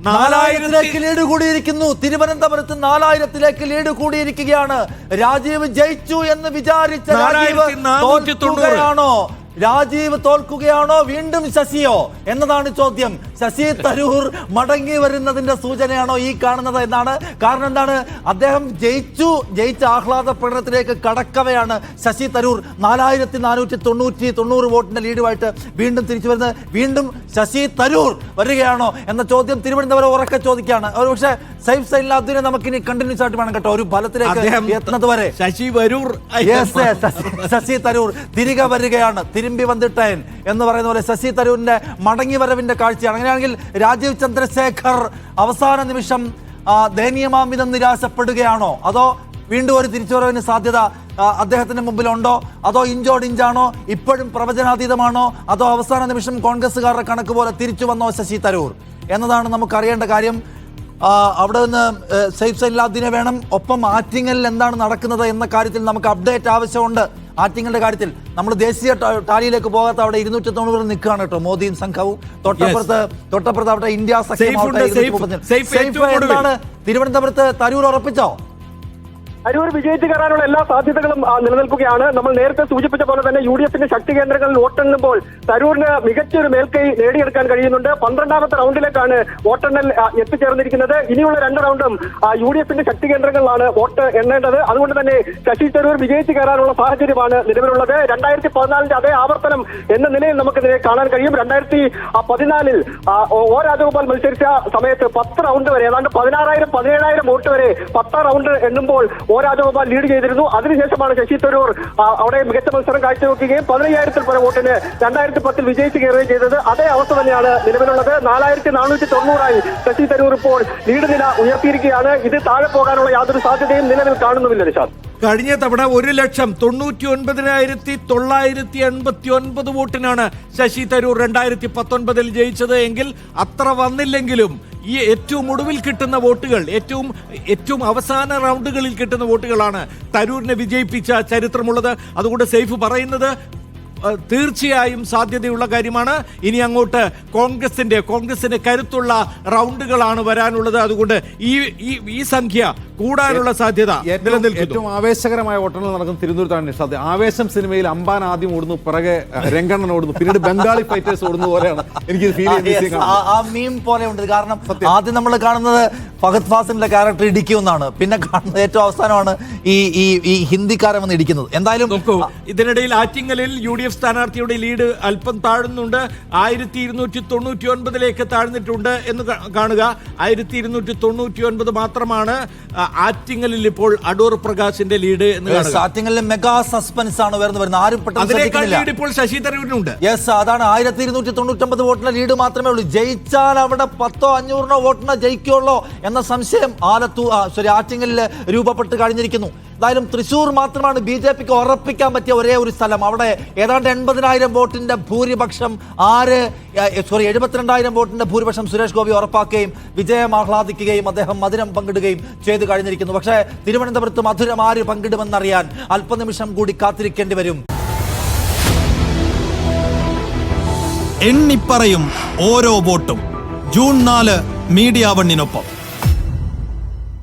4000-ലേക്ക് lead കൂടിയിരിക്കുന്നു. തിരുവനന്തപുരത്ത് 4000-ലേക്ക് lead കൂടിയിരിക്കുകയാണ്. Rajeev ജയിച്ചു എന്ന് വിചാരിച്ച രാജീവ് തോൽക്കുകയാണോ വീണ്ടും ശശിയോ എന്നതാണ് ചോദ്യം. ശശി തരൂർ മടങ്ങി വരുന്നതിന്റെ സൂചനയാണോ ഈ കാണുന്നത് എന്നാണ്. കാരണം എന്താണ്, അദ്ദേഹം ജയിച്ച ആഹ്ലാദ പ്രകടനത്തിലേക്ക് കടക്കവെയാണ് ശശി തരൂർ 4490 വോട്ടിന്റെ ലീഡുമായിട്ട് വീണ്ടും തിരിച്ചു വരുന്നത്. വീണ്ടും ശശി തരൂർ വരികയാണോ എന്ന ചോദ്യം തിരുവനന്തപുരം ഉറക്കെ ചോദിക്കുകയാണ്. പക്ഷേ സൈഫ് സൈലാബ്ദിനെ നമുക്കിനി കണ്ടിന്യൂസ് ആയിട്ട് വേണം കേട്ടോ, ഒരു ഫലത്തിലേക്ക് എത്തുന്നത് വരെ. ശശി തരൂർ തിരികെ വരികയാണ്. തിരുമ്പി വന്നിട്ടേൻ എന്ന് പറയുന്ന പോലെ ശശി തരൂരിന്റെ മടങ്ങി വരവിന്റെ കാഴ്ചയാണ്. അങ്ങനെയാണെങ്കിൽ രാജീവ് ചന്ദ്രശേഖർ അവസാന നിമിഷം ദയനീയമാംവിധം നിരാശപ്പെടുകയാണോ, അതോ വീണ്ടും ഒരു തിരിച്ചുവരവിന് സാധ്യത അദ്ദേഹത്തിന്റെ മുമ്പിലുണ്ടോ, അതോ ഇഞ്ചോടിഞ്ചാണോ, ഇപ്പോഴും പ്രവചനാതീതമാണോ, അതോ അവസാന നിമിഷം കോൺഗ്രസുകാരുടെ കണക്ക് പോലെ തിരിച്ചു വന്നോ ശശി തരൂർ എന്നതാണ് നമുക്കറിയേണ്ട കാര്യം. അവിടെ നിന്ന് സൈഫ് സൈലാബ്ദിനെ വേണം. ഒപ്പം ആറ്റിങ്ങലിൽ എന്താണ് നടക്കുന്നത് എന്ന കാര്യത്തിൽ നമുക്ക് അപ്ഡേറ്റ് ആവശ്യമുണ്ട്. ആറ്റിങ്ങലിന്റെ കാര്യത്തിൽ നമ്മൾ ദേശീയ ടാലിയിലേക്ക് പോകാത്ത അവിടെ 290 നിൽക്കുകയാണ് കേട്ടോ മോദിയും സംഘവും. തൊട്ടപ്പുറത്ത് അവിടെ ഇന്ത്യ സഖ്യം. എന്താണ് തിരുവനന്തപുരത്ത് തരൂർ ഉറപ്പിച്ചോ? തരൂർ വിജയിച്ചു കയറാനുള്ള എല്ലാ സാധ്യതകളും നിലനിൽക്കുകയാണ്. നമ്മൾ നേരത്തെ സൂചിപ്പിച്ച പോലെ തന്നെ UDFന്റെ ശക്തി കേന്ദ്രങ്ങളിൽ വോട്ടെണ്ണുമ്പോൾ തരൂരിന് മികച്ചൊരു മേൽക്കൈ നേടിയെടുക്കാൻ കഴിയുന്നുണ്ട്. 12ാമത്തെ റൗണ്ടിലേക്കാണ് വോട്ടെണ്ണൽ എത്തിച്ചേർന്നിരിക്കുന്നത്. ഇനിയുള്ള 2 റൗണ്ടും UDFന്റെ ശക്തി കേന്ദ്രങ്ങളിലാണ് വോട്ട് എണ്ണേണ്ടത്. അതുകൊണ്ട് തന്നെ ശശി തരൂർ വിജയിച്ചു കയറാനുള്ള സാഹചര്യമാണ് നിലവിലുള്ളത്. 2014 അതേ ആവർത്തനം എന്ന നിലയിൽ നമുക്കിതിനെ കാണാൻ കഴിയും. 2014 O രാജഗോപാൽ മത്സരിച്ച സമയത്ത് 10 റൗണ്ട് വരെ ഏതാണ്ട് 16,000-17,000 വോട്ട് വരെ 10 റൗണ്ട് എണ്ണുമ്പോൾ O രാജഗോപാൽ ലീഡ് ചെയ്തിരുന്നു. അതിനുശേഷമാണ് ശശി തരൂർ അവിടെ മികച്ച മത്സരം കാഴ്ചവെക്കുകയും 15,000-ൽ പരം വോട്ടിന് 2010 വിജയിച്ചു കയറുകയും ചെയ്തത്. അതേ അവസ്ഥ തന്നെയാണ് നിലവിലുള്ളത്. 4490 ശശി തരൂർ ഇപ്പോൾ ലീഡ് നില ഉയർത്തിയിരിക്കുകയാണ്. ഇത് താഴെ പോകാനുള്ള യാതൊരു സാധ്യതയും നിലവിൽ കാണുന്നുമില്ല നിഷാദ്. കഴിഞ്ഞ തവണ 1,99,989 വോട്ടിനാണ് ശശി തരൂർ 2019 ജയിച്ചത് എങ്കിൽ അത്ര വന്നില്ലെങ്കിലും ഈ ഏറ്റവും ഒടുവിൽ കിട്ടുന്ന വോട്ടുകൾ, ഏറ്റവും അവസാന റൗണ്ടുകളിൽ കിട്ടുന്ന വോട്ടുകളാണ് തരൂരിനെ വിജയിപ്പിച്ച ചരിത്രമുള്ളത്. അതുകൊണ്ട് സൈഫ് പറയുന്നത് തീർച്ചയായും സാധ്യതയുള്ള കാര്യമാണ്. ഇനി അങ്ങോട്ട് കോൺഗ്രസിന്റെ കരുത്തുള്ള റൗണ്ടുകളാണ് വരാനുള്ളത്. അതുകൊണ്ട് ഈ സംഖ്യ കൂടാനുള്ള സാധ്യത നിലനിൽക്കുന്നു. ഏറ്റവും ആവേശകരമായ വോട്ടെണ്ണൽ നടക്കുന്ന തിരുവനന്തപുരത്താണ് നിഷാദ്. ആവേശം സിനിമയിൽ അമ്പാൻ ആദ്യം ഓടുന്നു, പിറകെ രംഗണ്ണൻ ഓടുന്നു, പിന്നീട് ബംഗാളി ഫൈറ്റേഴ്സ് ഓടുന്ന പോലെയാണ് എനിക്ക് ഫീൽ ചെയ്യുന്നത്. കാരണം ആദ്യം നമ്മൾ കാണുന്നത് ഫഹദ് ഫാസിലിന്റെ ക്യാരക്ടർ ഇടിക്കുമെന്നാണ്, പിന്നെ കാണുന്നത് ഏറ്റവും അവസാനമാണ് ഈ ഹിന്ദിക്കാരൻ വന്ന് ഇടിക്കുന്നത്. എന്തായാലും ഇതിനിടയിൽ ആറ്റിങ്ങലിൽ UDF സ്ഥാനാർത്ഥിയുടെ ലീഡ് അല്പം താഴുന്നുണ്ട്. 1299 താഴ്ന്നിട്ടുണ്ട് എന്ന് കാണുക. 1299 മാത്രമാണ് ആറ്റിങ്ങലിൽ ഇപ്പോൾ അടൂർ പ്രകാശിന്റെ ലീഡ് എന്ന് കാണുക. ആറ്റിങ്ങലിൽ മെഗാ സസ്പെൻസ് ആണ് വരുന്നത്. ആരും പെട്ടെന്ന് ഇപ്പോൾ ശശി തരൂരിനുണ്ട്. യെസ്, അതാണ് 1299 വോട്ടിന്റെ ലീഡ് മാത്രമേ ഉള്ളൂ. ജയിച്ചാൽ അവിടെ 10-500 വോട്ടിനെ ജയിക്കുള്ളൂ എന്ന സംശയം ആറ്റിങ്ങലിൽ രൂപപ്പെട്ട് കഴിഞ്ഞിരിക്കുന്നു. എന്തായാലും തൃശ്ശൂർ മാത്രമാണ് BJPക്ക് ഉറപ്പിക്കാൻ പറ്റിയ ഒരേ ഒരു സ്ഥലം. അവിടെ ഏതാണ്ട് 80,000 വോട്ടിന്റെ ഭൂരിപക്ഷം 72,000 വോട്ടിന്റെ ഭൂരിപക്ഷം സുരേഷ് ഗോപി ഉറപ്പാക്കുകയും വിജയം ആഹ്ലാദിക്കുകയും അദ്ദേഹം മധുരം പങ്കിടുകയും ചെയ്തു കഴിഞ്ഞിരിക്കുന്നു. പക്ഷേ തിരുവനന്തപുരത്ത് മധുരം ആര് പങ്കിടുമെന്നറിയാൻ അല്പനിമിഷം കൂടി കാത്തിരിക്കേണ്ടി വരും. എണ്ണിപ്പറയും ഓരോ വോട്ടും. June 4 media 1-നൊപ്പം.